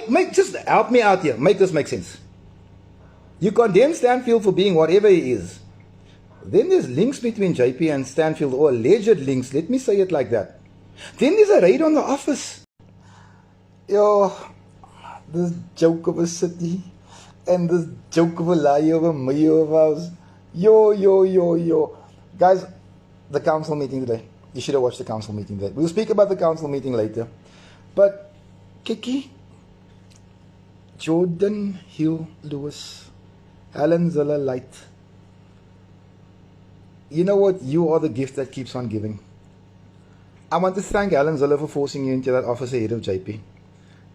Make just help me out here. Make this make sense. You condemn Stanfield for being whatever he is. Then there's links between JP and Stanfield, or alleged links. Let me say it like that. Then there's a raid on the office. Yo, this joke of a city, and this joke of a lie of a mayor of ours. Yo. Guys, the council meeting today. You should have watched the council meeting today. We'll speak about the council meeting later. But, Kiki, Jordan Hill Lewis, Helen Zilla Light. You know what? You are the gift that keeps on giving. I want to thank Helen Zilla for forcing you into that office ahead of JP.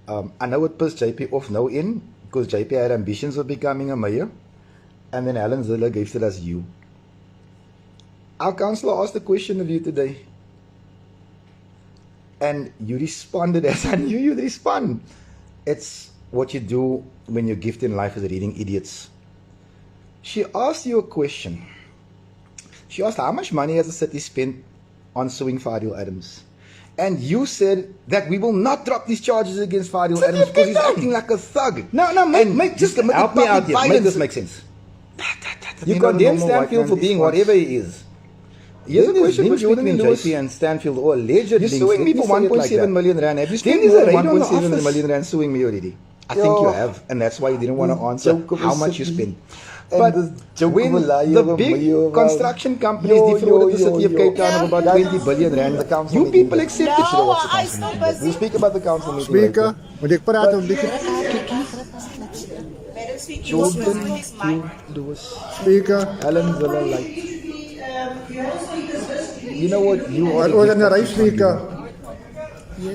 I know it pissed JP off no end, because JP had ambitions of becoming a mayor, and then Helen Zilla gifted us you. Our councillor asked a question of you today, and you responded as I knew you'd respond. It's what you do when your gift in life is reading idiots. She asked you a question. She asked how much money has the city spent on suing Fadiel Adams? And you said that we will not drop these charges against Fadiel Adams because he's acting like a thug. Just help me out here. Make this make sense. You condemn Stanfield for being whatever he is. Here's a question for Jordan and JP and Stanfield, or alleged links. You're suing me for 1.7 million rand. Have you spent more than 1.7 million rand suing me already? I think you have, and that's why you didn't want to answer how much you spent. But when the big construction companies defrauded the city of Cape Town of about 20 billion rand, you people accepted. We'll speak about the council meeting later. Jordan Hill Lewis, Helen Zilla Light. You know what? You are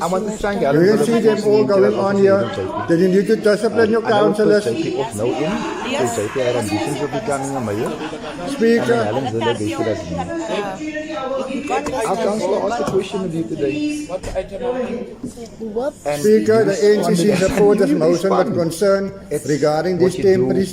I want to thank Helen. You can see them all going on here. Then you need to discipline your councillors. Because JP had ambitions of becoming a mayor. Speaker. And Helen Zilla gifted us you. Our councillor asked a question of you today. Speaker, the NCC supports this motion with concern regarding these temporary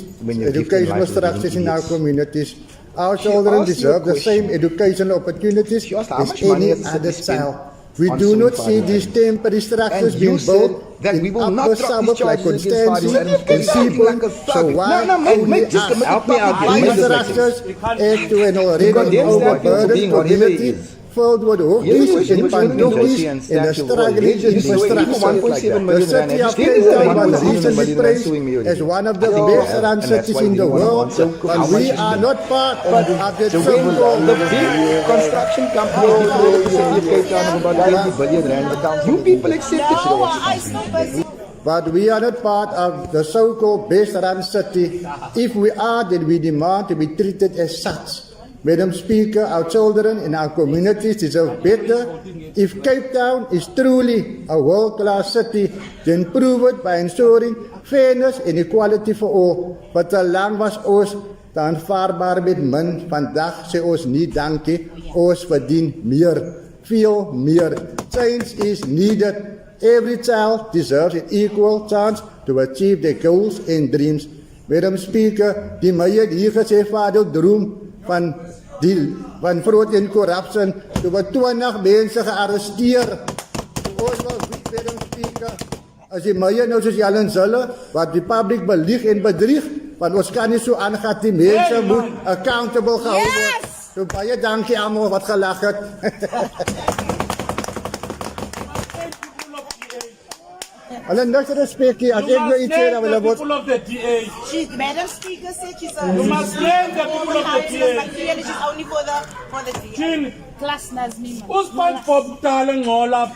educational structures in our communities. Our children deserve the same educational opportunities as any other child. We do not see these temporary structures being built that we will in not upper suburbs like Constantia and Seabourn. So why only us? These structures add to an already overburdened community filled with hookies and pandookies and a struggling infrastructure. The city of Cape Town was recently praised as one of the best run cities in the world, but we are not part of that so-called big construction company defrauded the city of Cape Town of about 20 billion rand. You people accepted. But we are not part of the so-called best run city. If we are, then we demand to be treated as such. Madam Speaker, our children and our communities deserve better. If Cape Town is truly a world-class city, then prove it by ensuring fairness and equality for all. But lang was ons te aanvaarbaar met min. Vandag sê ons nie dankie, ons verdien meer, veel meer. Change is needed. Every child deserves an equal chance to achieve their goals and dreams. Madam Speaker, die meneer hier gesê Fadiel droom van fraud en corruption. Toe wat 20 mense gearresteer. Ons wil weet, Madam Speaker, as die meneer nou soos Helen Zilla, wat die publiek belieg en bedrieg, want ons kan nie so aangaan, die mense moet accountable gehou word. So baie dankie almal wat gelag het. Hulle niks respect hier. As ek nou iets sê, dan wil people of the DA. Madam Speaker said she's You must blame the people of the DA. but clearly she's only for the DA. Chin, Class Nazmima. who's part for Talang Mola?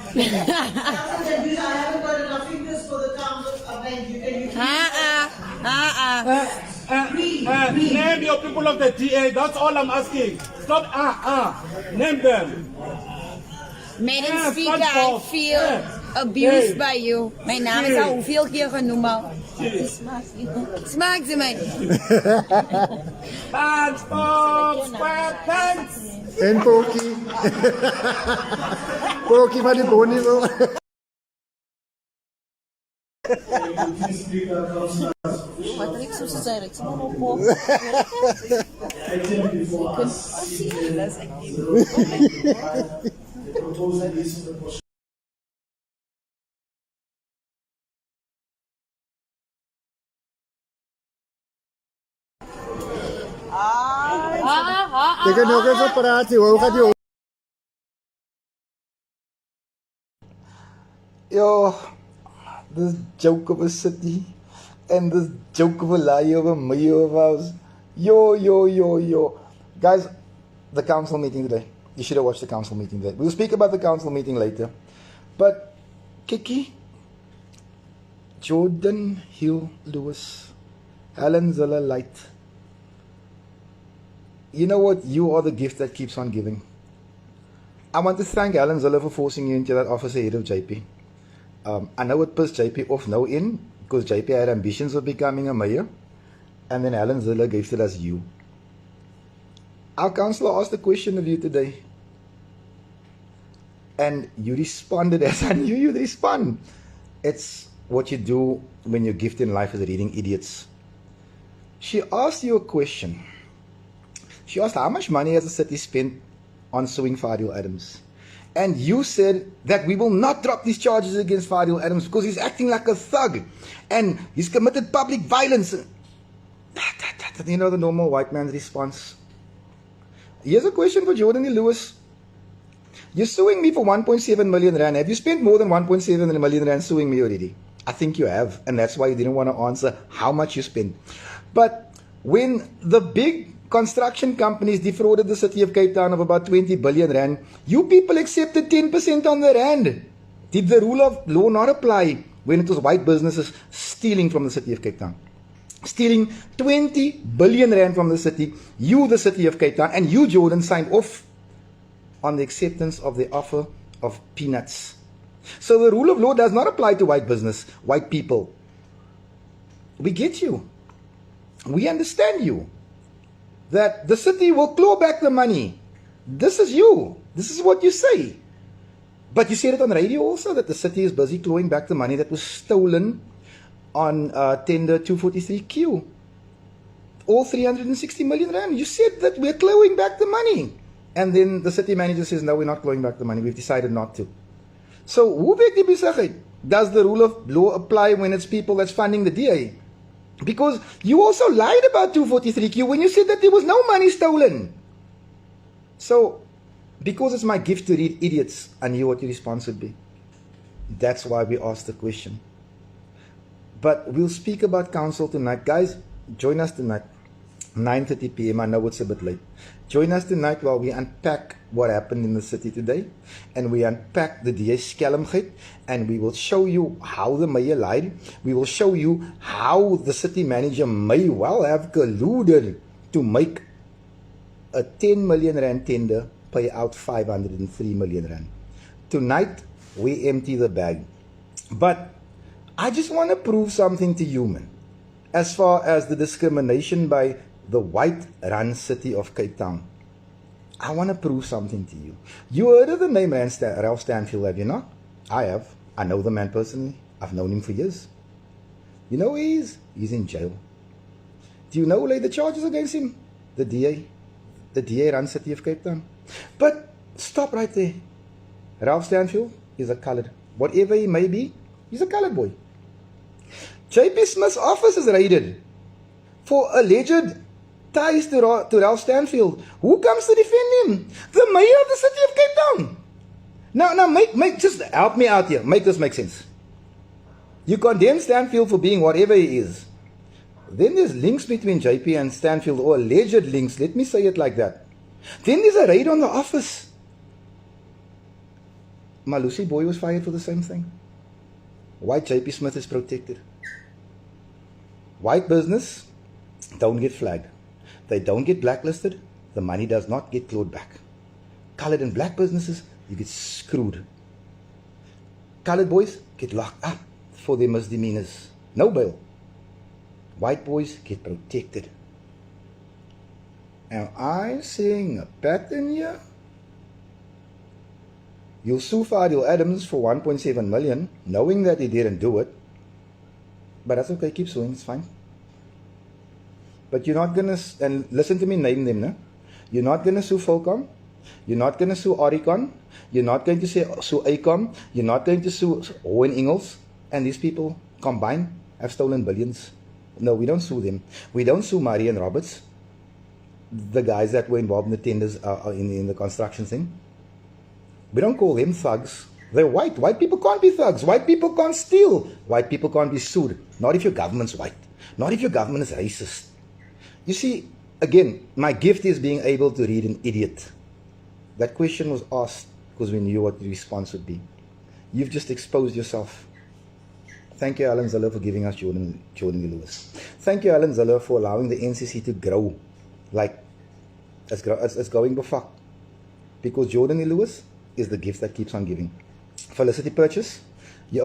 Name your people of the DA. That's all I'm asking. Stop. Name them. Madam Speaker, I feel abused by you. Mijn naam is al hoeveel keer genoemd al. Smaakt ze mij. Thanks, folks. Thanks. en Poki. Poki maar die boni wil. Wat ik zo zei, ik snap op. Jy kan nog eens operatie, hoe gaat die Yo, this joke of a city and this joke of a lie of a mayor of ours. Yo. Guys, the council meeting today. You should have watched the council meeting today. We'll speak about the council meeting later. But, Kiki, Jordan Hill Lewis, Helen Zilla Light. You know what? You are the gift that keeps on giving. I want to thank Helen Zilla for forcing you into that office ahead of JP. I know it pissed JP off no in, because JP had ambitions of becoming a mayor, and then Helen Zilla gifted us you. Our councillor asked a question of you today, and you responded as I knew you'd respond. It's what you do when your gift in life is reading idiots. She asked you a question. She asked how much money has the city spent on suing Fadiel Adams? And you said that we will not drop these charges against Fadiel Adams because he's acting like a thug and he's committed public violence. You know the normal white man's response. Here's a question for Jordan Lewis. You're suing me for 1.7 million rand. Have you spent more than 1.7 million rand suing me already? I think you have, and that's why you didn't want to answer how much you spent. But when the big construction companies defrauded the city of Cape Town of about 20 billion rand, you people accepted 10% on the rand. Did the rule of law not apply when it was white businesses stealing from the city of Cape Town? Stealing 20 billion rand from the city, you, the city of Cape Town, and you, Jordan, signed off on the acceptance of the offer of peanuts. So the rule of law does not apply to white business, white people. We get you. We understand you. That the city will claw back the money. This is you. This is what you say. But you said it on radio also, that the city is busy clawing back the money that was stolen on tender 243Q. All 360 million rand. You said that we're clawing back the money. And then the city manager says, no, we're not clawing back the money. We've decided not to. So, hoe werk die besigheid? Does the rule of law apply when it's people that's funding the DA? Because you also lied about 243Q when you said that there was no money stolen. So, because it's my gift to read idiots, I knew what your response would be. That's why we asked the question. But we'll speak about council tonight. Guys, join us tonight. 9:30 p.m. I know it's a bit late. Join us tonight while we unpack what happened in the city today, and we unpack the DA's skelmgeit, and we will show you how the mayor lied. We will show you how the city manager may well have colluded to make a 10 million rand tender pay out 503 million rand. Tonight, we empty the bag. But I just want to prove something to you, man. As far as the discrimination by the white-run city of Cape Town, I want to prove something to you. You heard of the name Ralph Stanfield, have you not? I have. I know the man personally. I've known him for years. You know who he is? He's in jail. Do you know who laid the charges against him? The DA. The DA-run city of Cape Town. But stop right there. Ralph Stanfield is a colored. Whatever he may be, he's a colored boy. JP Smith's office is raided for alleged ties to Ralph Stanfield. Who comes to defend him? The mayor of the city of Cape Town. Now, just help me out here. Make this make sense. You condemn Stanfield for being whatever he is. Then there's links between JP and Stanfield, or alleged links. Let me say it like that. Then there's a raid on the office. Malusi Boy was fired for the same thing. White JP Smith is protected. White business don't get flagged. They don't get blacklisted. The money does not get clawed back. Colored and black businesses, you get screwed. Colored boys get locked up for their misdemeanors. No bail. White boys get protected. Am I seeing a pattern here? You'll sue Fadiel Adams for 1.7 million, knowing that he didn't do it. But that's okay, keep suing, it's fine. But you're not going to, and listen to me name them, no? You're not going to sue Fulcom, you're not going to sue Oricon, you're not going to sue ACOM, you're not going to sue Owen Ingalls, and these people combined have stolen billions. No, we don't sue them. We don't sue Marian Roberts. the guys that were involved in the tenders in the construction thing. We don't call them thugs. They're white. White people can't be thugs. White people can't steal. White people can't be sued. Not if your government's white. Not if your government is racist. You see, again, my gift is being able to read an idiot. That question was asked because we knew what the response would be. You've just exposed yourself. Thank you, Alan Ziller, for giving us Jordan Lewis. Thank you, Alan Ziller, for allowing the NCC to grow like it's growing before. Because Jordan Lewis is the gift that keeps on giving. Felicity Purchase, you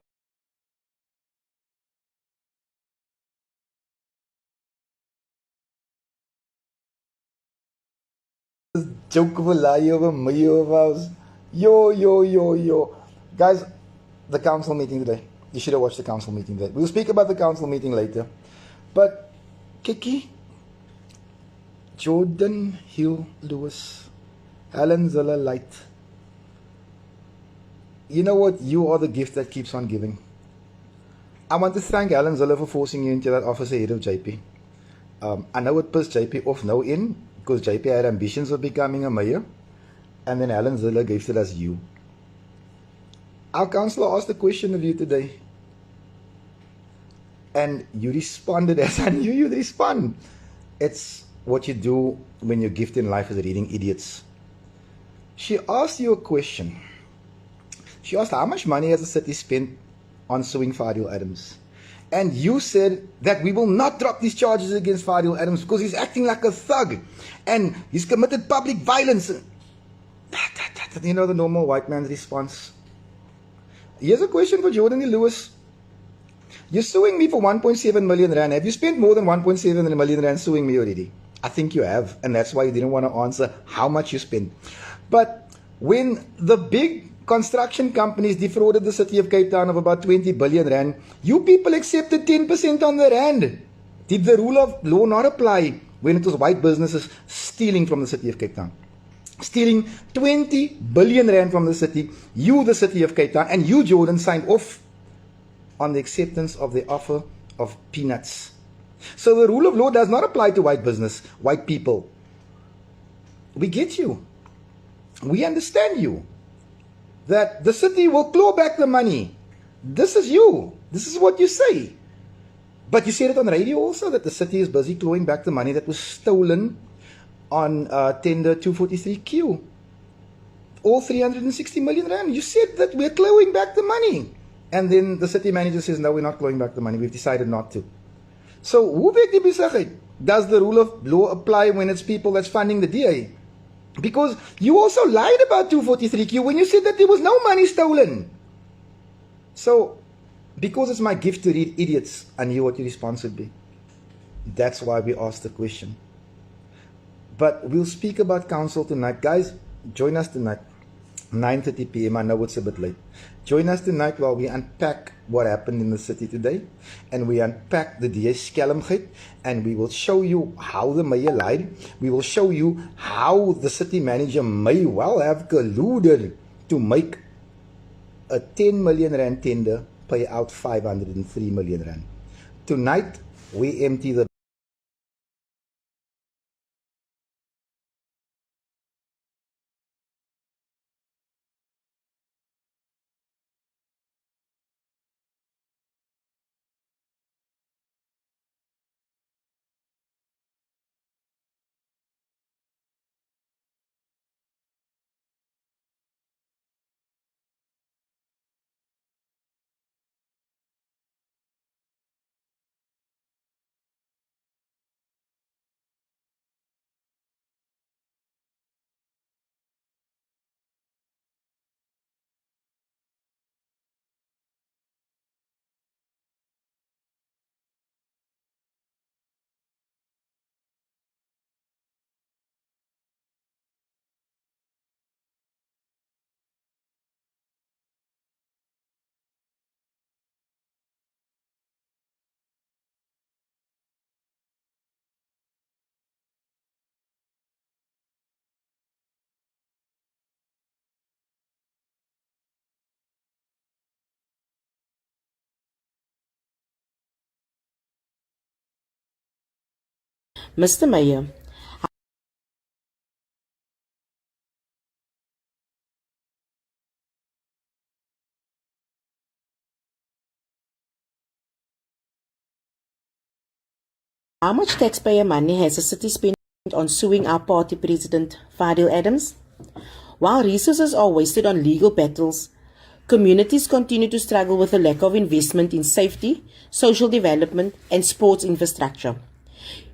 joke of a lie over me over yo. Guys, the council meeting today. You should have watched the council meeting today. We'll speak about the council meeting later. But Kiki, Jordan Hill Lewis, Alan Zilla Light. You know what? You are the gift that keeps on giving. I want to thank Alan Zilla for forcing you into that office ahead of JP. I know it pissed JP off no in, because JP had ambitions of becoming a mayor, and then Alan Zilla gifted us you. Our councillor asked a question of you today, and you responded as I knew you'd respond. It's what you do when your gift in life is reading idiots. She asked you a question. She asked how much money has the city spent on suing Fadiel Adams. And you said that we will not drop these charges against Fadiel Adams because he's acting like a thug and he's committed public violence. You know the normal white man's response. Here's a question for Jordan Lewis. You're suing me for 1.7 million rand. Have you spent more than 1.7 million rand suing me already? I think you have, and that's why you didn't want to answer how much you spent. But when the big construction companies defrauded the city of Cape Town of about 20 billion rand, you people accepted 10% on the rand. Did the rule of law not apply when it was white businesses stealing from the city of Cape Town? Stealing 20 billion rand from the city, you, the city of Cape Town, and you, Jordan, signed off on the acceptance of the offer of peanuts. So the rule of law does not apply to white business, white people. We get you. We understand you. That the city will claw back the money. This is you. This is what you say. But you said it on radio also, that the city is busy clawing back the money that was stolen on tender 243Q. All 360 million rand. You said that we're clawing back the money. And then the city manager says, no, we're not clawing back the money. We've decided not to. So, hoe werk die besigheid? Does the rule of law apply when it's people that's funding the DA? Because you also lied about 243Q when you said that there was no money stolen. So, because it's my gift to read idiots, I knew what your response would be. That's why we asked the question. But we'll speak about council tonight. Guys, join us tonight. 9:30 p.m. I know it's a bit late. Join us tonight while we unpack what happened in the city today, and we unpack the DA skelmgeit, and we will show you how the mayor lied. We will show you how the city manager may well have colluded to make a 10 million rand tender pay out 503 million rand. Tonight, we empty the Mr. Mayor, How much taxpayer money has the city spent on suing our party president, Fadiel Adams? While resources are wasted on legal battles, communities continue to struggle with a lack of investment in safety, social development, and sports infrastructure.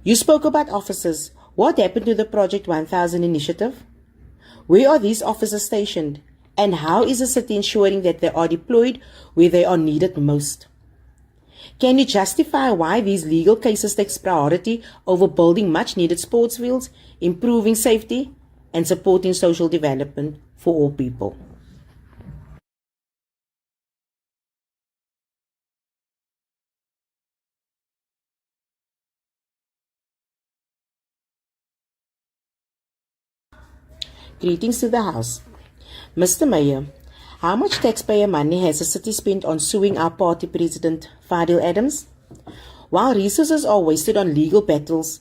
You spoke about officers. What happened to the Project 1000 initiative? Where are these officers stationed? And how is the city ensuring that they are deployed where they are needed most? Can you justify why these legal cases take priority over building much needed sports fields, improving safety, and supporting social development for all people? Greetings to the House. Mr. Mayor, how much taxpayer money has the city spent on suing our party president, Fadiel Adams? While resources are wasted on legal battles,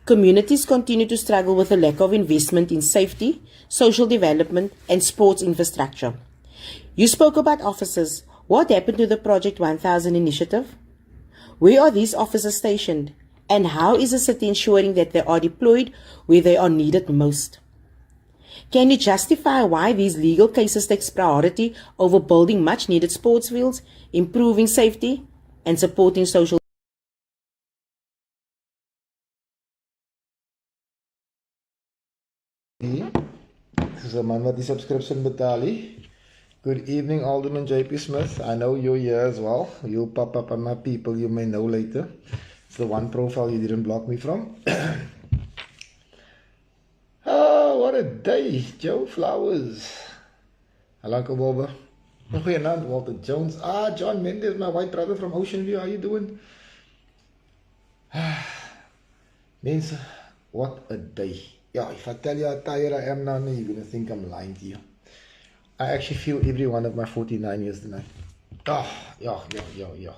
communities continue to struggle with a lack of investment in safety, social development, and sports infrastructure. You spoke about officers. What happened to the Project 1000 initiative? Where are these officers stationed? And how is the city ensuring that they are deployed where they are needed most? Can you justify why these legal cases take priority over building much needed sports fields, improving safety, and supporting social? This is a man wat die subscription betaal. Good evening, Alderman JP Smith. I know you're here as well. You'll pop up on my people you may know later. It's the one profile you didn't block me from. Oh, what a day. Joe Flowers. Hallo Boba. Goeienaand, Walter Jones. John Mendes, my white brother from Ocean View. How you doing? Mense, what a day. Yeah, if I tell you how tired I am now, you're going to think I'm lying to you. I actually feel every one of my 49 years tonight. Yeah.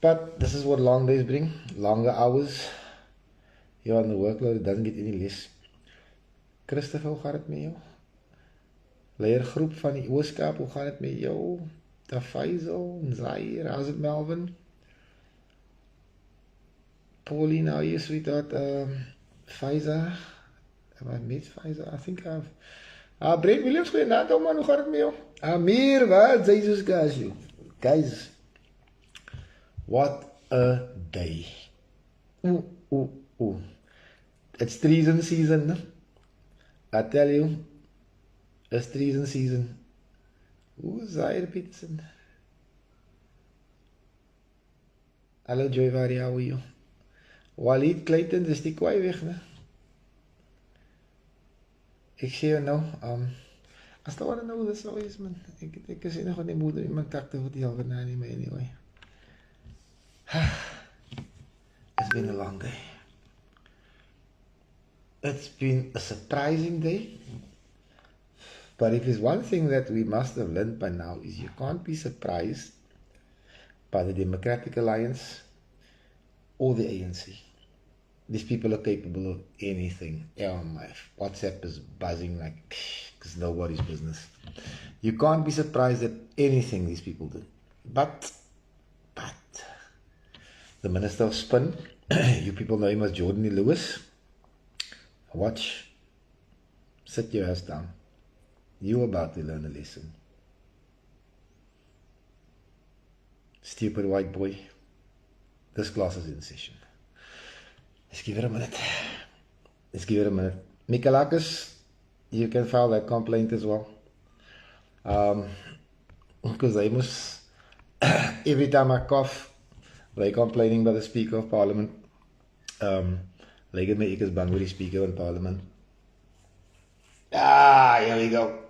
But this is what long days bring. Longer hours. Here on the workload, it doesn't get any less. Christopher, hoe gaat het met jou? Leergroep van die Ooskaap, hoe gaat het met jou? Faisal, Zaire, how's it Melvin? Pauline, how are you, sweetheart? Faiza, have I met Faiza? I think I've... Brent Williams, goeienaand, man, hoe gaat het met jou? Amir, wat? Jesus, guys. What a day. Ooh. It's treason season. I tell you, it's treason season. Who's Zaire Peterson? Hello, Joy Vari, how are you? Walid Clayton, is die kwaai weg, ne? Ek sê jou nou, as daar wat nou dis sal wees, man. Ek is nog in die moeder in my kak te vertel van nie my anyway. It's been a long day. It's been a surprising day. But if there's one thing that we must have learned by now is you can't be surprised by the Democratic Alliance or the ANC. These people are capable of anything. Yeah, my WhatsApp is buzzing like it's nobody's business. You can't be surprised at anything these people do. But the Minister of Spin, you people know him as Jordan E. Lewis. Watch. Sit your ass down. You're about to learn a lesson. Stupid white boy. This class is in session. Let's give it a minute. Mikalakis, you can file that complaint as well. Because they must, every time I cough, they're complaining by the Speaker of Parliament. Like it me, ek is bang vir die Speaker in Parliament. Here we go.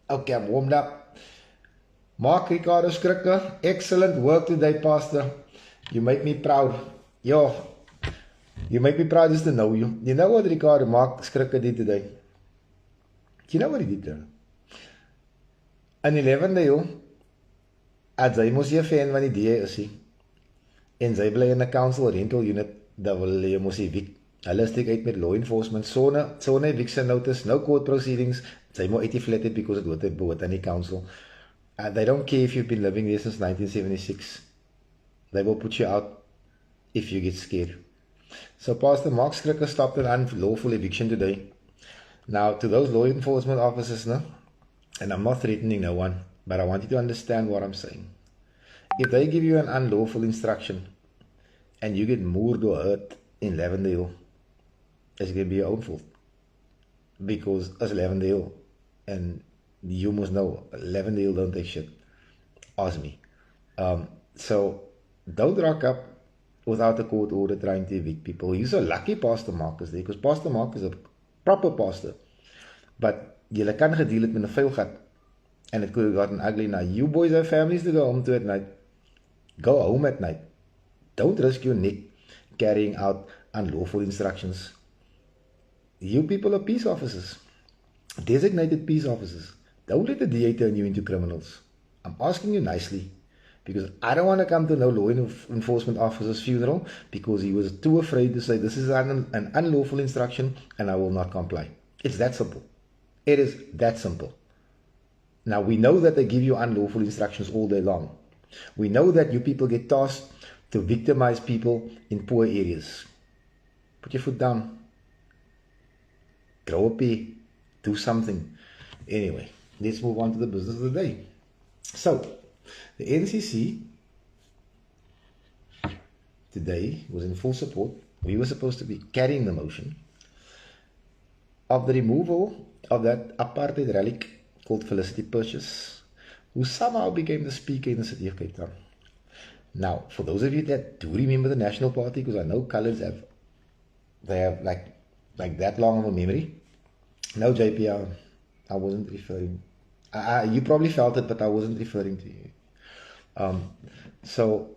Okay, I'm warmed up. Mark Ricardo Skrikker, excellent work today, Pastor. You make me proud. You make me proud just to know you. You know what Mark Skrikker did today? Do you know what he did there? In 11de eeu, as hy mos 'n fan van die DA is hy, en sy bly in 'n council rental unit, dat wil jy mos evict. Hulle steek uit met law enforcement, sone eviction notice, no court proceedings, sy moet uit die flat uit because it behoort aan die council. They don't care if you've been living there since 1976. They will put you out if you get scared. So Pastor Mark Skricker stopped an unlawful eviction today. Now, to those law enforcement officers, no, and I'm not threatening no one, but I want you to understand what I'm saying. If they give you an unlawful instruction and you get moved or hurt in Lavendale, it's going to be your own fault. Because as Lavendale, and you must know, Lavendale don't take shit. Ask me. So don't rock up without a court order trying to evict people. He's so lucky Pastor Mark is there, because Pastor Mark is a proper pastor. But you kan gedeal het met 'n vuil gat, and it could have gotten ugly. Now you boys have families to go home to at night. Go home at night. Don't risk your neck carrying out unlawful instructions. You people are peace officers, designated peace officers. Don't let the DA turn you into criminals. I'm asking you nicely, because I don't want to come to no law enforcement officer's funeral because he was too afraid to say this is an unlawful instruction and I will not comply. It's that simple. It is that simple. Now we know that they give you unlawful instructions all day long. We know that you people get tasked to victimize people in poor areas. Put your foot down. Grow up here. Do something. Anyway, let's move on to the business of the day. So, the NCC today was in full support. We were supposed to be carrying the motion of the removal of that apartheid relic called Felicity Purchase, who somehow became the speaker in the city of Cape Town. Now, for those of you that do remember the National Party, because I know colours have like that long of a memory. No, JP, I wasn't referring. You probably felt it, but I wasn't referring to you. So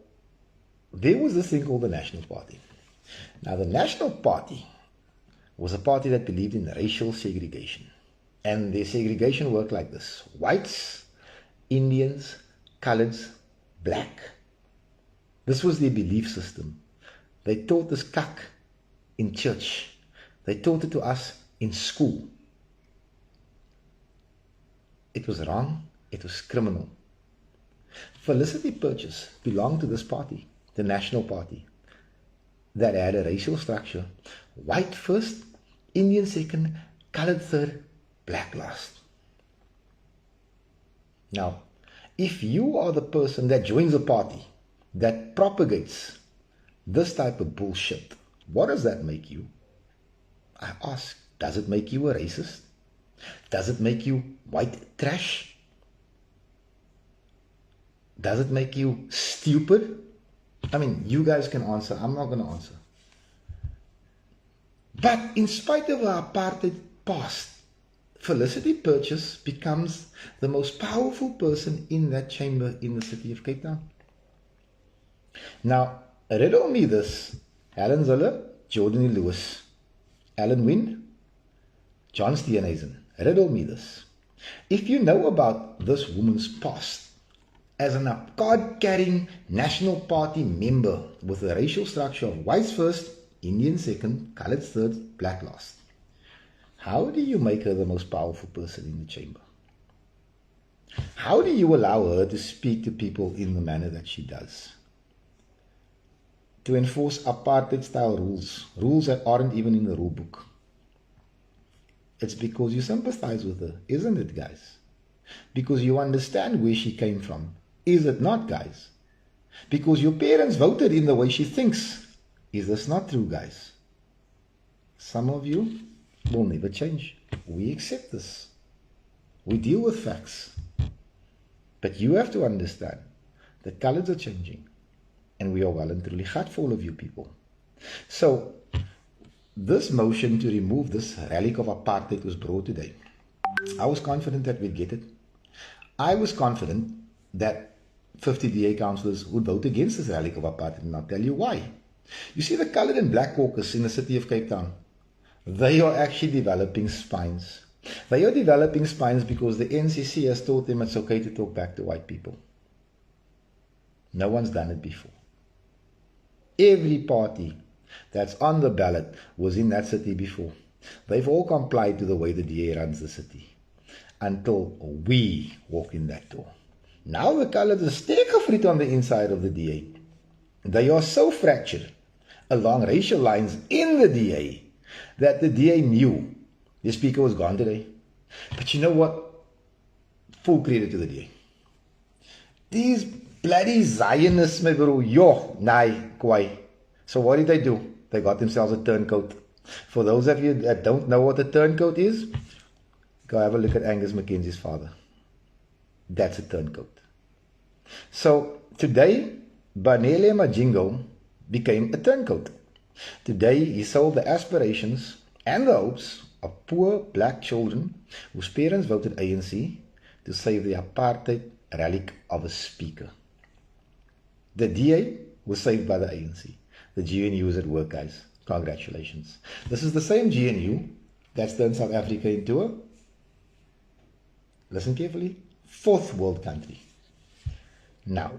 there was this thing called the National Party. Now, the National Party was a party that believed in racial segregation. And their segregation worked like this: whites, Indians, coloreds, black. This was their belief system. They taught this kak in church. They taught it to us in school. It was wrong. It was criminal. Felicity Purchase belonged to this party, the National Party, that had a racial structure: white first, Indian second, colored third, black last. Now, if you are the person that joins a party that propagates this type of bullshit, what does that make you? I ask, does it make you a racist? Does it make you white trash? Does it make you stupid? I mean, you guys can answer. I'm not going to answer. But in spite of our apartheid past, Felicity Purchase becomes the most powerful person in that chamber in the city of Cape Town. Now, riddle me this: Helen Zille, Jordan Lewis, Alan Wynne, John Steenhuisen. Riddle me this. If you know about this woman's past as an card-carrying National Party member with a racial structure of whites first, Indian second, colored third, black last, how do you make her the most powerful person in the chamber? How do you allow her to speak to people in the manner that she does? To enforce apartheid-style rules that aren't even in the rule book. It's because you sympathize with her, isn't it, guys? Because you understand where she came from, is it not, guys? Because your parents voted in the way she thinks. Is this not true, guys? Some of you will never change. We accept this. We deal with facts. But you have to understand that colors are changing. And we are well and truly grateful of you people. So, this motion to remove this relic of apartheid was brought today. I was confident that we'd get it. I was confident that 50 DA councillors would vote against this relic of apartheid, and I'll tell you why. You see the coloured and black caucus in the city of Cape Town? They are actually developing spines. They are developing spines because the NCC has taught them it's okay to talk back to white people. No one's done it before. Every party that's on the ballot was in that city before. They've all complied to the way the DA runs the city until we walk in that door. Now the colours are steekgevriet on the inside of the DA. They are so fractured along racial lines in the DA that the DA knew the speaker was gone today. But you know what? Full credit to the DA. These bloody Zionists, my bro, kwai. So what did they do? They got themselves a turncoat. For those of you that don't know what a turncoat is, go have a look at Angus Mackenzie's father. That's a turncoat. So today, Banele Majingo became a turncoat. Today, he sold the aspirations and the hopes of poor black children whose parents voted ANC to save the apartheid relic of a speaker. The DA was saved by the ANC. The GNU is at work, guys. Congratulations. This is the same GNU that's turned South Africa into a, listen carefully, fourth world country. Now,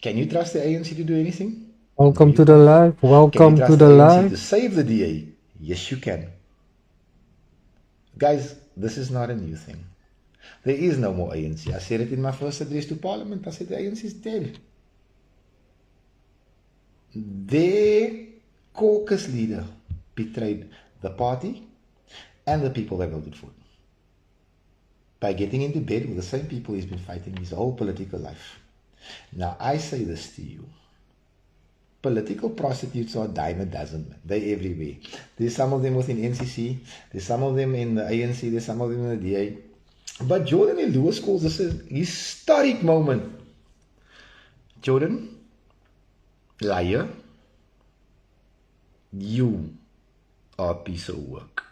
can you trust the ANC to do anything? Welcome to the live. Welcome Can to you trust the the live. ANC to save the DA? Yes, you can. Guys, this is not a new thing. There is no more ANC. I said it in my first address to Parliament. I said the ANC is dead. Their caucus leader betrayed the party and the people that voted for it by getting into bed with the same people he's been fighting his whole political life. Now, I say this to you. Political prostitutes are a dime a dozen. They're everywhere. There's some of them within NCC. There's some of them in the ANC. There's some of them in the DA. But Jordan and Lewis calls this a historic moment. Jordan, liar, you are a piece of work.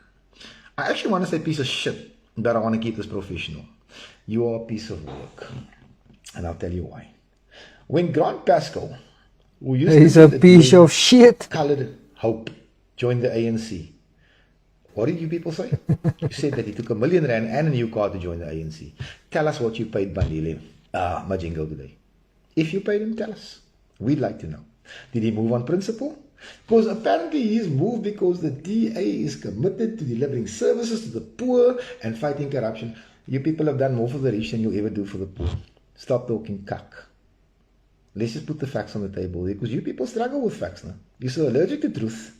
I actually want to say piece of shit, but I want to keep this professional. You are a piece of work. And I'll tell you why. When Grant Pascal, who used He's to a piece of shit. Colored Hope, joined the ANC, what did you people say? You said that he took R1 million and a new car to join the ANC. Tell us what you paid Bandile, Majingo today. If you paid him, tell us. We'd like to know. Did he move on principle? Because apparently he's moved because the DA is committed to delivering services to the poor and fighting corruption. You people have done more for the rich than you'll ever do for the poor. Stop talking cuck. Let's just put the facts on the table, because you people struggle with facts now. You're so allergic to truth.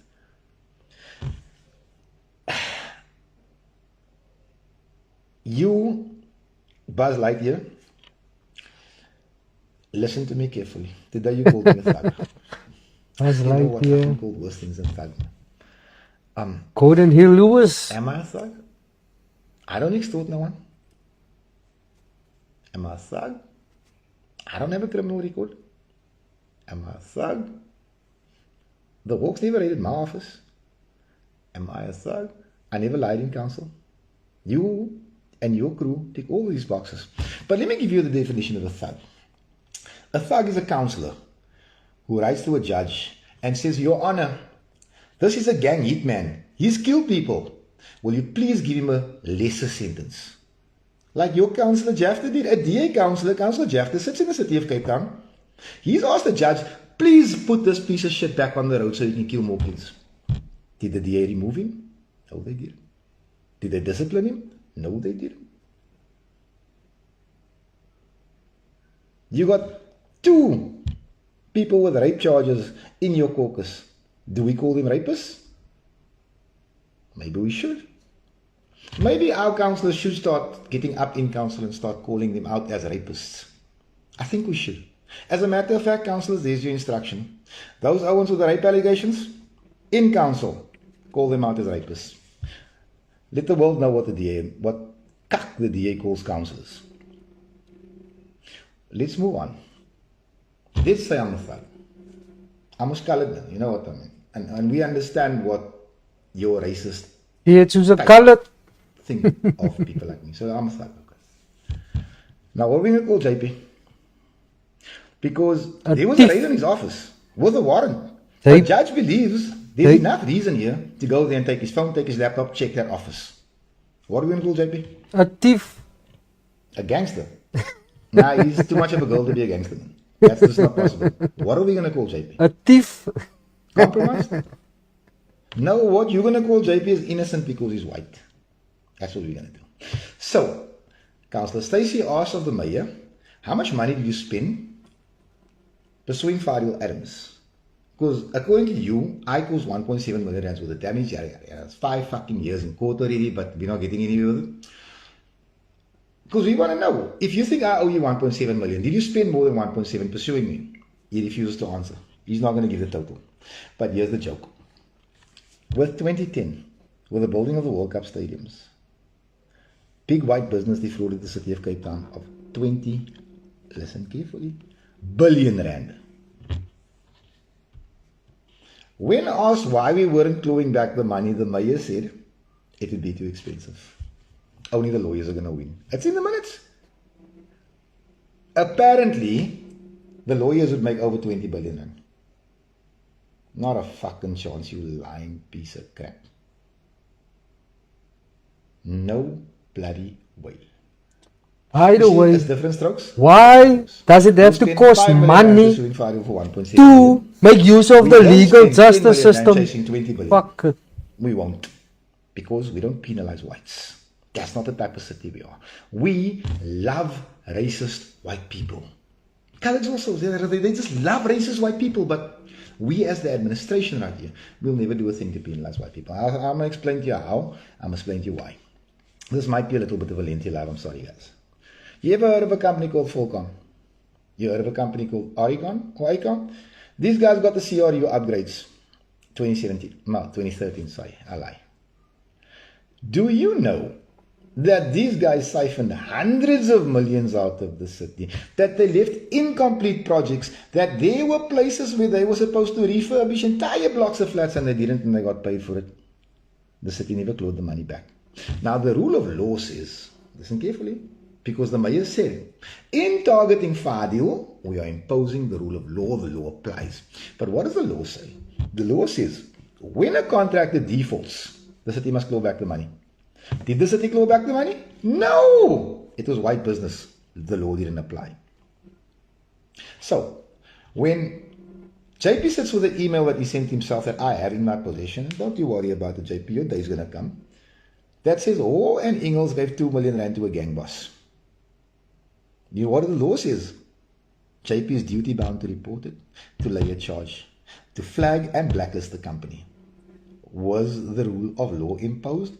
You, Buzz Lightyear, listen to me carefully. Today you called me a thug. Buzz You know what Lightyear. fucking called worse things than thug. Gordon Hill Lewis. Am I a thug? I don't extort no one. Am I a thug? I don't have a criminal record. Am I a thug? The Hawks never raided my office. Am I a thug? I never lied in council. You and your crew tick all these boxes. But let me give you the definition of a thug. A thug is a councillor who writes to a judge and says, Your Honor, this is a gang hitman. He's killed people. Will you please give him a lesser sentence? Like your councillor Jafter did. A DA councillor, Councillor Jafter, sits in the city of Cape Town. He's asked the judge, please put this piece of shit back on the road so he can kill more kids. Did the DA remove him? No, they didn't. Did they discipline him? No, they didn't. You got 2 people with rape charges in your caucus. Do we call them rapists? Maybe we should. Maybe our councillors should start getting up in council and start calling them out as rapists. I think we should. As a matter of fact, councillors, there's your instruction. Those Owens with the rape allegations, in council, call them out as rapists. Let the world know what the DA calls councillors. Let's move on. Let's say I'm a thug. I'm a colored, you know what I mean. And we understand what your racist He choose a colored. think of people like me. So I'm a thug. Okay. Now what are we going to call JP? Because there was a raid in his office with a warrant. The judge believes there's enough reason here to go there and take his phone, take his laptop, check that office. What are we going to call JP? A thief. A gangster. Nah, he's too much of a girl to be a gangster. That's just not possible. What are we going to call JP? A thief. Compromised? No, what you're going to call JP is innocent because he's white. That's what we're going to do. So, Councillor Stacey asked of the mayor, how much money did you spend pursuing Fadiel Adams? Because according to you, I caused 1.7 million rands worth of damage. It's 5 fucking years in court already, but we're not getting anywhere with it. Because we want to know, if you think I owe you 1.7 million, did you spend more than 1.7 pursuing me? He refuses to answer. He's not going to give the total. But here's the joke. With 2010, with the building of the World Cup stadiums, big white business defrauded the city of Cape Town of 20, listen carefully, billion rand. When asked why we weren't clawing back the money, the mayor said it would be too expensive. Only the lawyers are going to win. It's in the minutes. Apparently, the lawyers would make over 20 billion rand. Not a fucking chance, you lying piece of crap. No bloody way. By the way, It's different strokes. why does it have to spend cost 5 million money pursuing Fadiel for 1.7 to million. make use of We the don't legal spend 10 justice million rand system? chasing 20 billion. Fuck it. We won't. Because we don't penalize whites. That's not the type of city we are. We love racist white people. Coloreds also, they just love racist white people, but we as the administration right here will never do a thing to penalize white people. I'm going to explain to you how, I'm going to explain to you why. This might be a little bit of a lengthy live, I'm sorry guys. You ever heard of a company called Volcom? You heard of a company called Aricon or Icon? These guys got the CRU upgrades 2013, sorry, I lie. Do you know that these guys siphoned hundreds of millions out of the city, that they left incomplete projects, that there were places where they were supposed to refurbish entire blocks of flats and they didn't and they got paid for it? The city never clawed the money back. Now the rule of law says, listen carefully, because the mayor said, in targeting Fadiel, we are imposing the rule of law, the law applies. But what does the law say? The law says, when a contractor defaults, the city must claw back the money. Did the city claw back the money? No! It was white business. The law didn't apply. So, when JP sits with the email that he sent himself that I have in my possession, don't you worry about it, JP, your day's gonna come. That says, oh, and Ingalls gave 2 million rand to a gang boss. You know what the law says? JP is duty bound to report it, to lay a charge, to flag and blacklist the company. Was the rule of law imposed?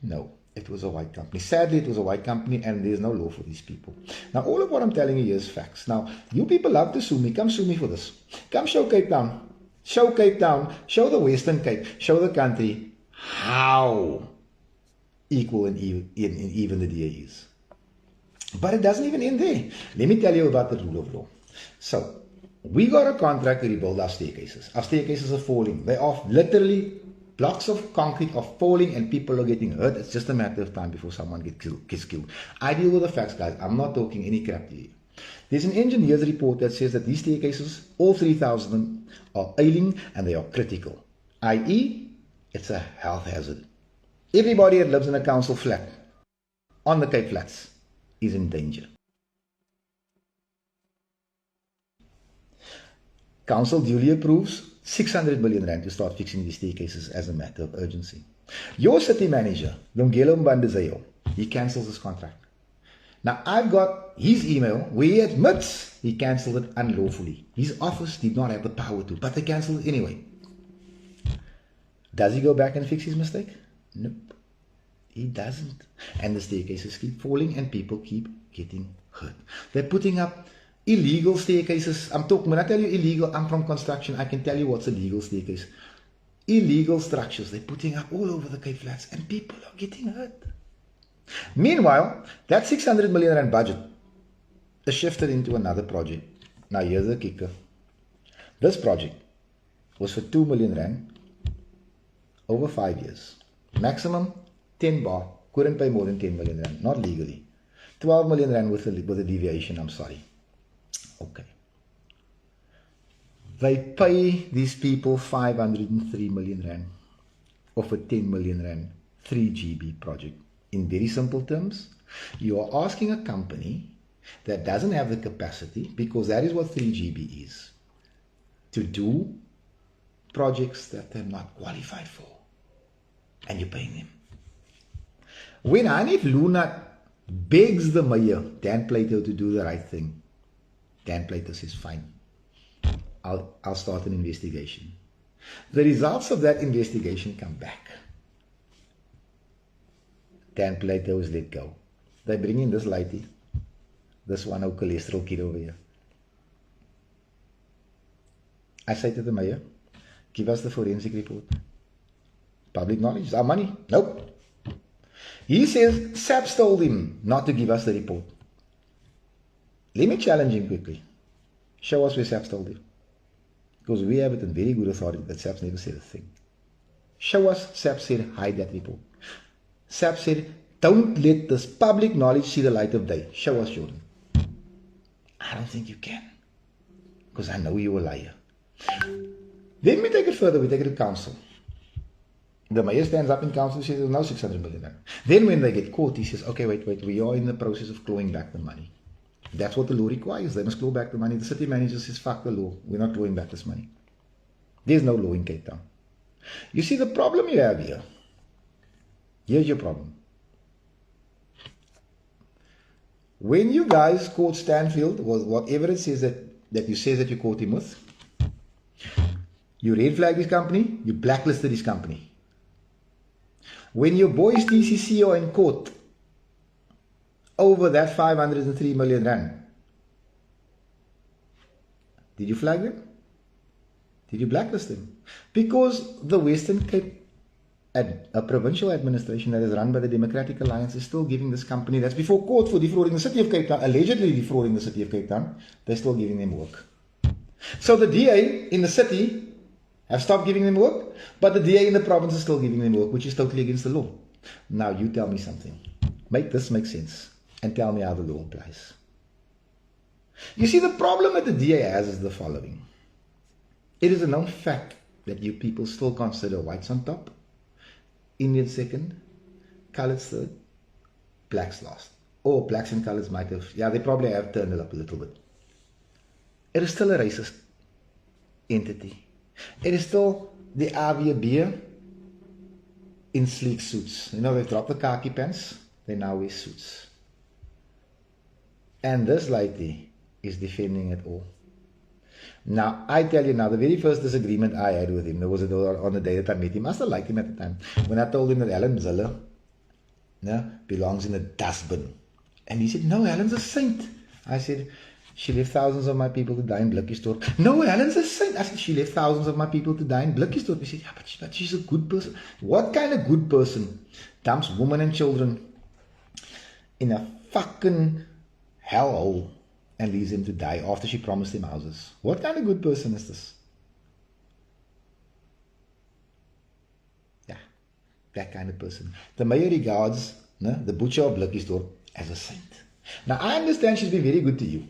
No, it was a white company. Sadly, it was a white company and there's no law for these people. Now, all of what I'm telling you here is facts. Now, you people love to sue me. Come sue me for this. Come show Cape Town. Show Cape Town. Show the Western Cape. Show the country how equal and even the DA is. But it doesn't even end there. Let me tell you about the rule of law. So, we got a contract to rebuild our staircases. Our staircases are falling. They are literally blocks of concrete are falling and people are getting hurt. It's just a matter of time before someone gets killed. I deal with the facts, guys. I'm not talking any crap to you. There's an engineer's report that says that these staircases, all 3,000 of them, are ailing and they are critical. I.e., it's a health hazard. Everybody that lives in a council flat, on the Cape Flats, is in danger. Council duly approves 600 million rand to start fixing these staircases as a matter of urgency. Your city manager, Lumgelo Mbandezeo, he cancels his contract. Now I've got his email where he admits he cancelled it unlawfully. His office did not have the power to, but they cancelled it anyway. Does he go back and fix his mistake? Nope. He doesn't. And the staircases keep falling and people keep getting hurt. They're putting up illegal staircases. When I tell you illegal, I'm from construction. I can tell you what's a legal staircase. Illegal structures. They're putting up all over the Cape Flats and people are getting hurt. Meanwhile, that 600 million rand budget is shifted into another project. Now here's the kicker. This project was for 2 million rand over 5 years. Maximum 10 bar. Couldn't pay more than 10 million rand. Not legally. 12 million rand with a deviation, I'm sorry. Okay. They pay these people 503 million rand of a 10 million rand 3 GB project. In very simple terms, you are asking a company that doesn't have the capacity, because that is what 3 GB is, to do projects that they're not qualified for. And you're paying them. When Hanif Lunat begs the mayor, Dan Plato, to do the right thing, Dan Plato says, fine. I'll start an investigation. The results of that investigation come back. Dan Plato is let go. They bring in this lady, this one who cholesterol kid over here. I say to the mayor, give us the forensic report. Public knowledge, it's our money. Nope. He says SAPS told him not to give us the report. Let me challenge him quickly. Show us where SAPS told him. Because we have it in very good authority that SAPS never said a thing. Show us SAPS said hide that report. SAPS said don't let this public knowledge see the light of day. Show us, Jordan. I don't think you can. Because I know you're a liar. Then we take it further, we take it to council. The mayor stands up in council and says there's no 600 million. Then when they get caught, he says, okay, wait, we are in the process of clawing back the money. That's what the law requires. They must claw back the money. The city manager says, fuck the law. We're not clawing back this money. There's no law in Cape Town. You see the problem you have here. Here's your problem. When you guys caught Stanfield, or whatever it says that you say that you caught him with, you red flagged his company, you blacklisted his company. When your boys TCC are in court over that 503 million rand, did you flag them? Did you blacklist them? Because the Western Cape, a provincial administration that is run by the Democratic Alliance, is still giving this company that's before court for defrauding the city of Cape Town, allegedly defrauding the city of Cape Town, they're still giving them work. So the DA in the city have stopped giving them work, but the DA in the province is still giving them work, which is totally against the law. Now you tell me something. Make this make sense and tell me how the law applies. You see, the problem that the DA has is the following. It is a known fact that you people still consider whites on top, Indians second, coloreds third, blacks last. Or blacks and coloreds might have, yeah, they probably have turned it up a little bit. It is still a racist entity. It is still the AWB in sleek suits. You know, they've dropped the khaki pants, they now wear suits. And this lady is defending it all. Now, I tell you now, the very first disagreement I had with him, there was on the day that I met him. I still liked him at the time. When I told him that Alan Ziller belongs in a dustbin. And he said, no, Alan's a saint. I said, she left thousands of my people to die in Blikkiesdorp. No, Alan's a saint. I said, she left thousands of my people to die in Blikkiesdorp. He said, yeah, but she's a good person. What kind of good person dumps women and children in a fucking hellhole and leaves them to die after she promised them houses? What kind of good person is this? Yeah, that kind of person. The mayor regards the butcher of Blikkiesdorp as a saint. Now, I understand she's been very good to you,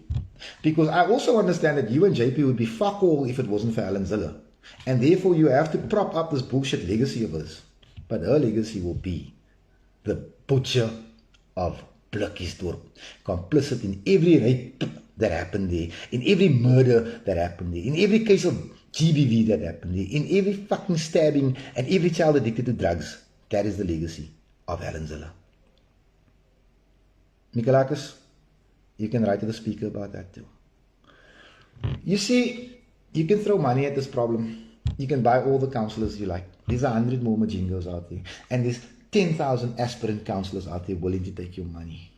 because I also understand that you and JP would be fuck all if it wasn't for Alan Ziller. And therefore, you have to prop up this bullshit legacy of hers. But her legacy will be the butcher of Blikkiesdorp, complicit in every rape that happened there, in every murder that happened there, in every case of GBV that happened there, in every fucking stabbing and every child addicted to drugs. That is the legacy of Alan Ziller. Mikalakis, you can write to the speaker about that too. You see, you can throw money at this problem. You can buy all the councillors you like. There's 100 more Majingos out there. And there's 10,000 aspirant councillors out there willing to take your money.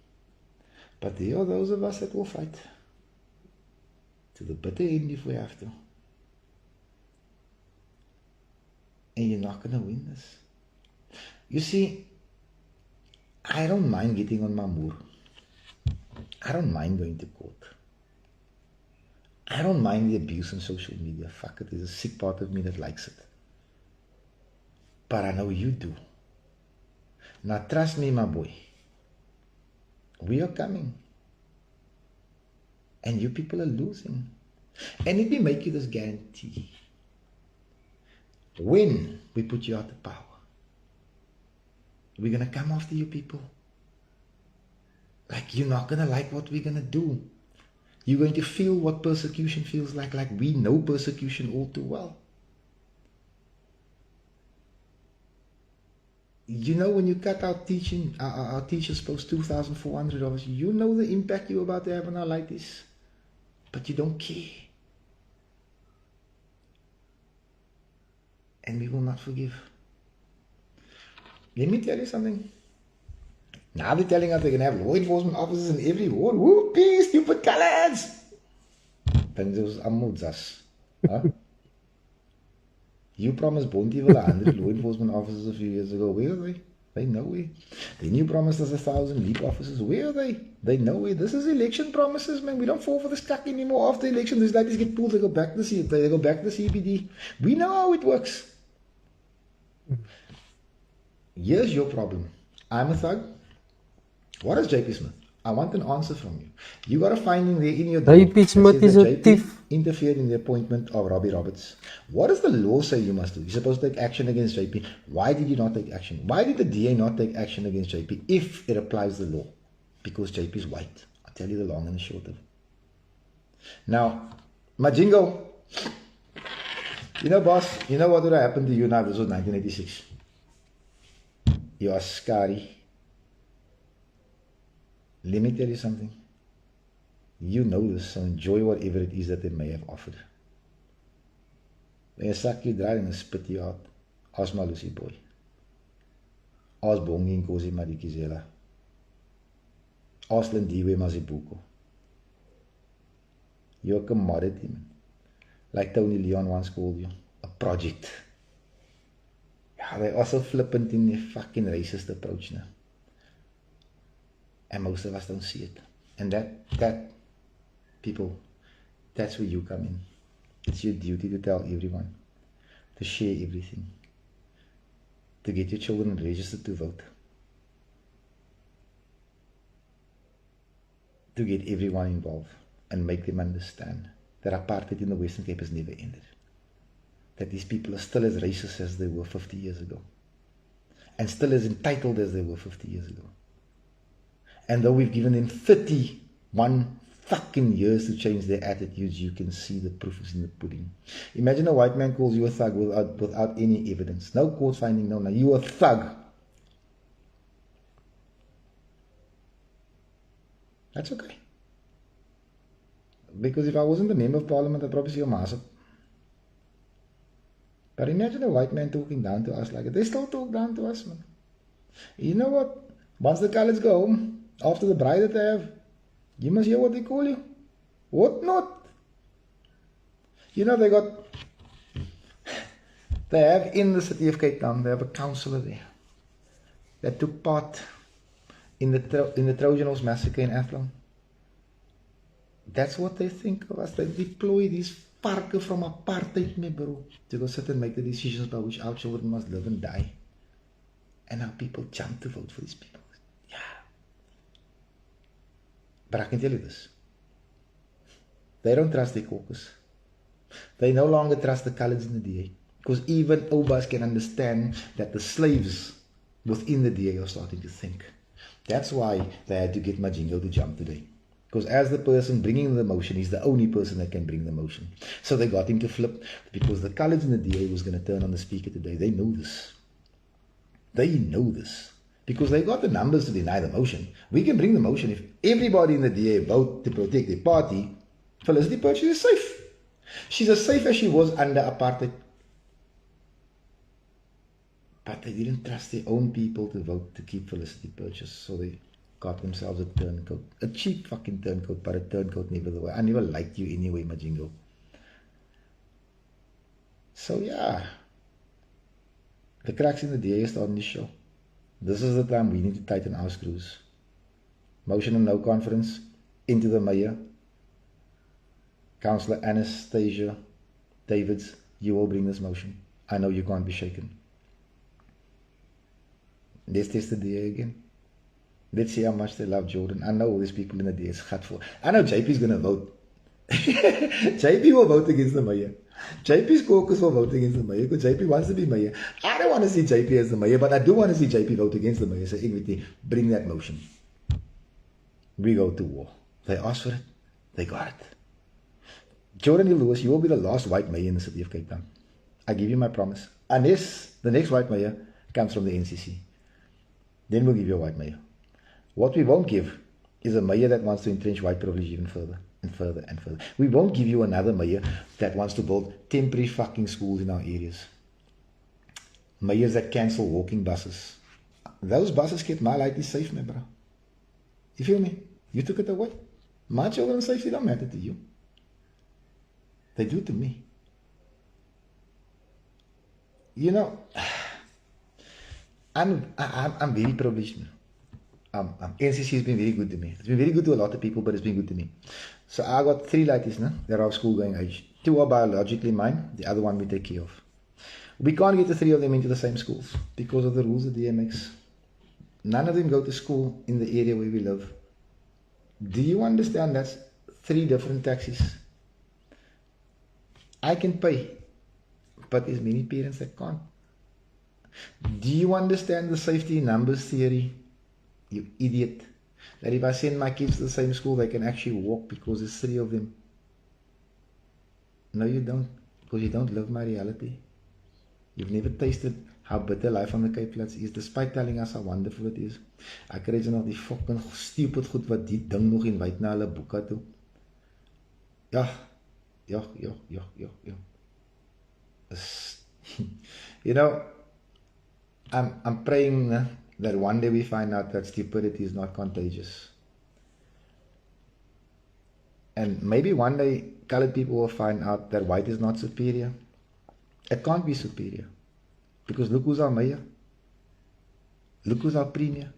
But there are those of us that will fight. To the bitter end if we have to. And you're not going to win this. You see, I don't mind getting on my moor. I don't mind going to court. I don't mind the abuse on social media. Fuck it, there's a sick part of me that likes it. But I know you do. Now trust me, my boy. We are coming. And you people are losing. And let me make you this guarantee. When we put you out of power, we're going to come after you people. Like, you're not going to like what we're going to do. You're going to feel what persecution feels like we know persecution all too well. You know, when you cut out teaching, our teachers post $2,400, you know the impact you're about to have on our ladies. But you don't care. and we will not forgive. Let me tell you something. Now they're telling us they can have law enforcement officers in every ward. Whoopee, stupid colors! Things was amudzas. Huh? You promised Bonti 100 law enforcement officers a few years ago. Where are they? They nowhere. Then you promised us 1,000 leap officers. Where are they? They nowhere. This is election promises, man. We don't fall for this cuck anymore. After election, these ladies get pulled. They go back to the CBD. We know how it works. Here's your problem. I'm a thug. What is JP Smith? I want an answer from you. You got to find in there in your JP Smith is a JP thief. Interfered in the appointment of Robbie Roberts. What does the law say you must do? You're supposed to take action against JP. Why did you not take action? Why did the DA not take action against JP if it applies the law? Because JP is white. I'll tell you the long and the short of it. Now, Majingo, you know, boss, you know what would have happened to you now? This was 1986. You are scary. Let me tell you something. You know this, so enjoy whatever it is that they may have offered. When you suck you dry and spit you out, ask my Lucy boy. Ask Bongi and Kosi Madikizela. Ask Lindiwe Mazibuko. You're a commodity, man. Like Tony Leon once called you, a project. Yeah, they're also flippant in their fucking racist approach now. And most of us don't see it. And that, people, that's where you come in. It's your duty to tell everyone, to share everything, to get your children registered to vote, to get everyone involved and make them understand that apartheid in the Western Cape has never ended. That these people are still as racist as they were 50 years ago. And still as entitled as they were 50 years ago. And though we've given them 31 fucking years to change their attitudes, you can see the proof is in the pudding. Imagine a white man calls you a thug without any evidence. No court finding, no. You a thug. That's okay. Because if I wasn't a member of parliament, I'd probably see a massive. But imagine a white man talking down to us like that. They still talk down to us, man. You know what? Once the colours go home, after the bride that they have, you must hear what they call you. What not? You know, they have in the city of Cape Town, they have a councillor there that took part in the Trojan Horse massacre in Athlone. That's what they think of us. They deploy these parken from apartheid, my bro, to go sit and make the decisions by which our children must live and die. And now people jump to vote for these people. Yeah. But I can tell you this. They don't trust their caucus. They no longer trust the colours in the DA. Because even Obas can understand that the slaves within the DA are starting to think. That's why they had to get Majingo to jump today. Because as the person bringing the motion, he's the only person that can bring the motion. So they got him to flip, because the colours in the DA was going to turn on the speaker today. They know this. They know this. Because they got the numbers to deny the motion. We can bring the motion. If everybody in the DA vote to protect their party, Felicity Purchase is safe. She's as safe as she was under apartheid. But they didn't trust their own people to vote to keep Felicity Purchase. So they got themselves a turncoat. A cheap fucking turncoat, but a turncoat nevertheless. I never liked you anyway, Majingo. So yeah. The cracks in the DA are starting to show. This is the time we need to tighten our screws. Motion and no conference. Into the mayor. Councillor Anastasia Davids, you will bring this motion. I know you can't be shaken. Let's test the DA again. Let's see how much they love Jordan. I know all these people in the DA is for. I know JP is going to vote. JP will vote against the mayor. JP's caucus will vote against the mayor because JP wants to be mayor. I don't want to see JP as the mayor, but I do want to see JP vote against the mayor. So Ingrid, bring that motion. We go to war. They asked for it. They got it. Jordan Lewis, you will be the last white mayor in the city of Cape Town. I give you my promise. Unless the next white mayor comes from the NCC. Then we'll give you a white mayor. What we won't give is a mayor that wants to entrench white privilege even further and further and further. We won't give you another mayor that wants to build temporary fucking schools in our areas. mayors that cancel walking buses. Those buses kept my life is safe, my bro. You feel me? You took it away. My children's safety don't matter to you. They do to me. You know, I'm very privileged. NCC has been very good to me. It's been very good to a lot of people, but it's been good to me. So I got 3 ladies now that are of school going age. 2 are biologically mine, the other one we take care of. We can't get the 3 of them into the same schools because of the rules of DMX. None of them go to school in the area where we live. Do you understand that's 3 different taxis? I can pay, but there's many parents that can't. Do you understand the safety numbers theory? You idiot. That if I send my kids to the same school, they can actually walk because there's 3 of them. No, you don't, because you don't live my reality. You've never tasted how bitter life on the Cape Flats is, despite telling us how wonderful it is. Ek kry jy nog die fucking stupid goed wat die ding nog in wyd na hulle boeke toe. Ja. You know, I'm praying that one day we find out that stupidity is not contagious. And maybe one day colored people will find out that white is not superior. It can't be superior. Because look who's our mayor. Look who's our premier.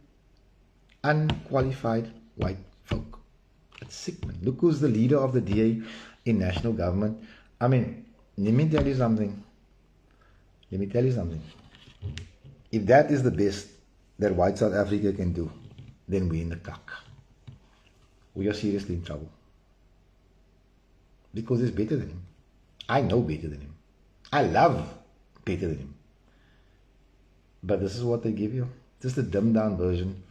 Unqualified white folk. It's sick, man. Look who's the leader of the DA in national government. I mean, let me tell you something. If that is the best that white South Africa can do, then we're in the cuck. We are seriously in trouble. Because it's better than him. I know better than him. I love better than him. But this is what they give you. Just a dumbed down version.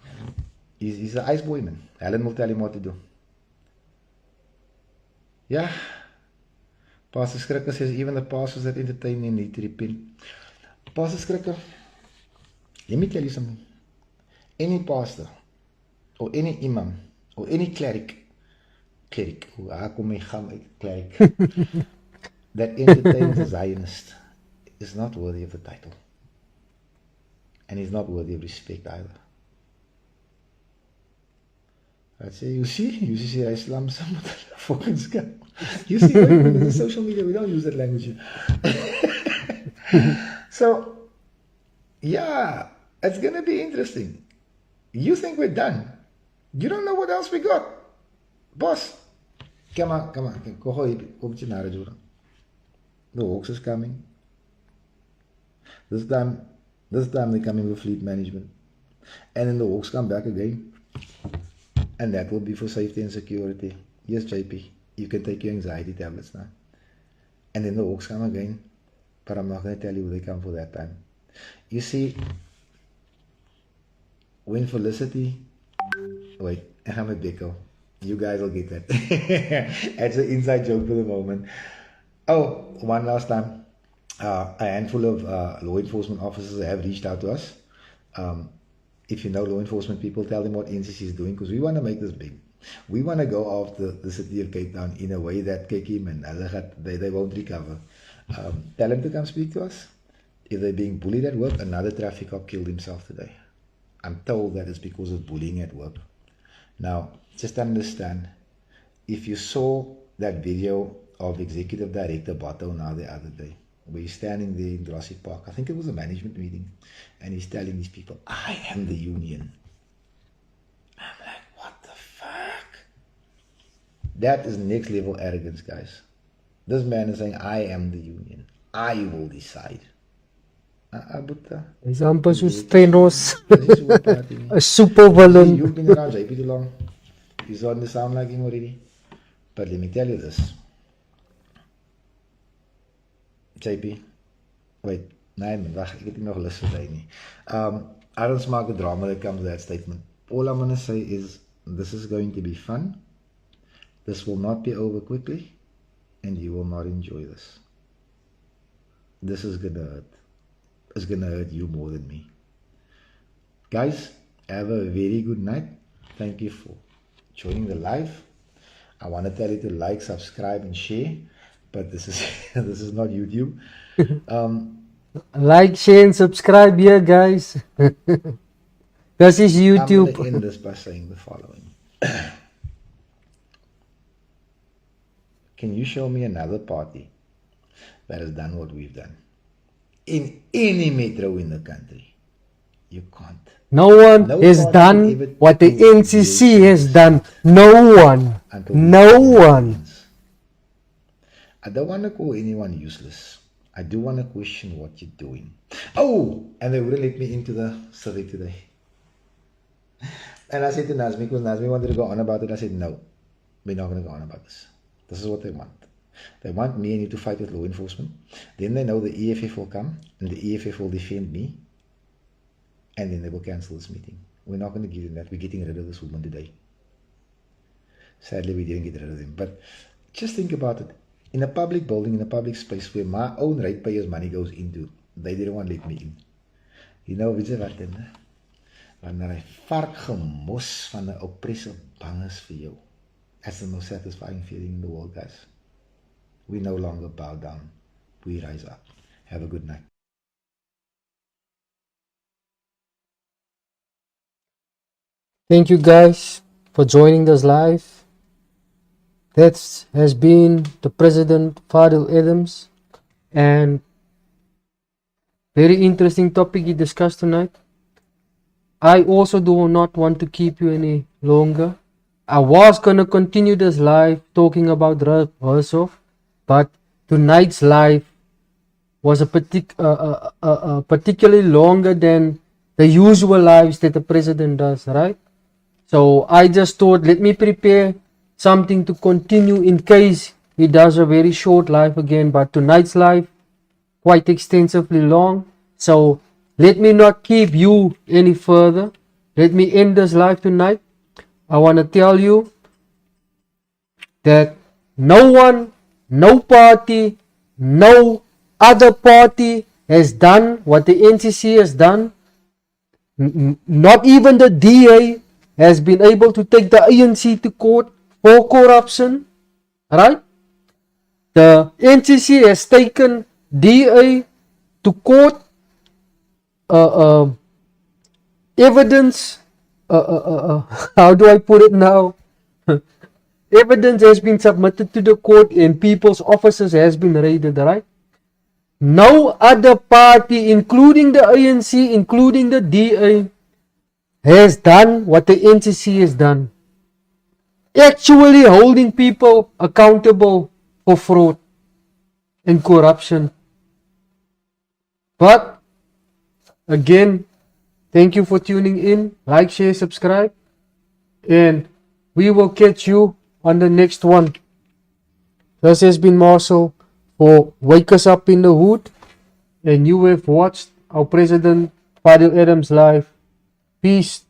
He's an ice boy, man. Helen will tell him what to do. Yeah. Pastor Skrikker says even the pastors that entertain me need to repent. Pastor Skrikker, let me tell you something. Any pastor, or any imam, or any cleric, that entertains a Zionist is not worthy of the title. And he's not worthy of respect either. I'd say, you see Islam, some fucking scam. You see, in social media, we don't use that language here. So, yeah, it's going to be interesting. You think we're done. You don't know what else we got. Boss, come on. The Hawks is coming. This time they're coming with fleet management. And then the Hawks come back again. And that will be for safety and security. Yes, JP, you can take your anxiety tablets now. And then the Hawks come again. But I'm not going to tell you who they come for that time. You see, when Felicity... Wait, I'm a Bickel. You guys will get that. That's an inside joke for the moment. Oh, one last time. A handful of law enforcement officers have reached out to us. If you know law enforcement people, tell them what NCC is doing, because we want to make this big. We want to go after the city of Cape Town in a way that Kekim and they won't recover. Tell them to come speak to us. If they're being bullied at work, another traffic cop killed himself today. I'm told that it's because of bullying at work. Now, just understand, if you saw that video of Executive Director Bato now the other day, where he's standing there in Jurassic Park, I think it was a management meeting, and he's telling these people, I am the union. I'm like, what the fuck? That is next level arrogance, guys. This man is saying, I am the union. I will decide. He's amper so Stenos. A super villain. You've been around JP too long. You starting to sound like him already. But let me tell you this. JP, wait, nee man, wacht, ek het nie nog lus vir dit nie. I don't smaak the drama that comes to that statement. All I'm going to say is, this is going to be fun. This will not be over quickly, and you will not enjoy this. This is going to hurt. It's going to hurt you more than me. Guys, have a very good night. Thank you for joining the live. I want to tell you to like, subscribe, and share. But this is this is not YouTube. Like, share, and subscribe here, guys. This is I'm YouTube. going to end this by saying the following. Can you show me another party that has done what we've done? In any metro in the country. You can't. No one No has party done can ever what the do NCC deals has done. No one. until we No start one. wins. I don't want to call anyone useless. I do want to question what you're doing. Oh, and they wouldn't let me into the civic today. And I said to Nazmi, because Nazmi wanted to go on about it, I said, no, we're not going to go on about this. This is what they want. They want me and you to fight with law enforcement. Then they know the EFF will come, and the EFF will defend me, and then they will cancel this meeting. We're not going to give them that. We're getting rid of this woman today. Sadly, we didn't get rid of them. But just think about it. In a public building, in a public space where my own ratepayers' money goes into, they didn't want to let me in. You know, weet jy wat dan? Wanneer hy vark gemos van 'n oppressor bang is vir jou. That's the most satisfying feeling in the world, guys. We no longer bow down. We rise up. Have a good night. Thank you guys for joining this live. That has been the President Fadiel Adams, and very interesting topic he discussed tonight. I also do not want to keep you any longer. I was going to continue this live talking about Herzog, but tonight's live was particularly longer than the usual lives that the president does, right? So I just thought, let me prepare something to continue in case he does a very short live again. But tonight's live, quite extensively long. So let me not keep you any further. Let me end this live tonight. I want to tell you that no one, no party, no other party has done what the NCC has done. Not even the DA has been able to take the ANC to court for corruption. Right? The NCC has taken DA to court. Evidence, how do I put it now? Evidence has been submitted to the court and people's offices has been raided, right? No other party, including the ANC, including the DA, has done what the NCC has done. Actually holding people accountable for fraud and corruption. But, again, thank you for tuning in. Like, share, subscribe. And we will catch you on the next one. This has been Marcel for Wake Us Up in the Hood. And you have watched our President Fadiel Adams live. Peace.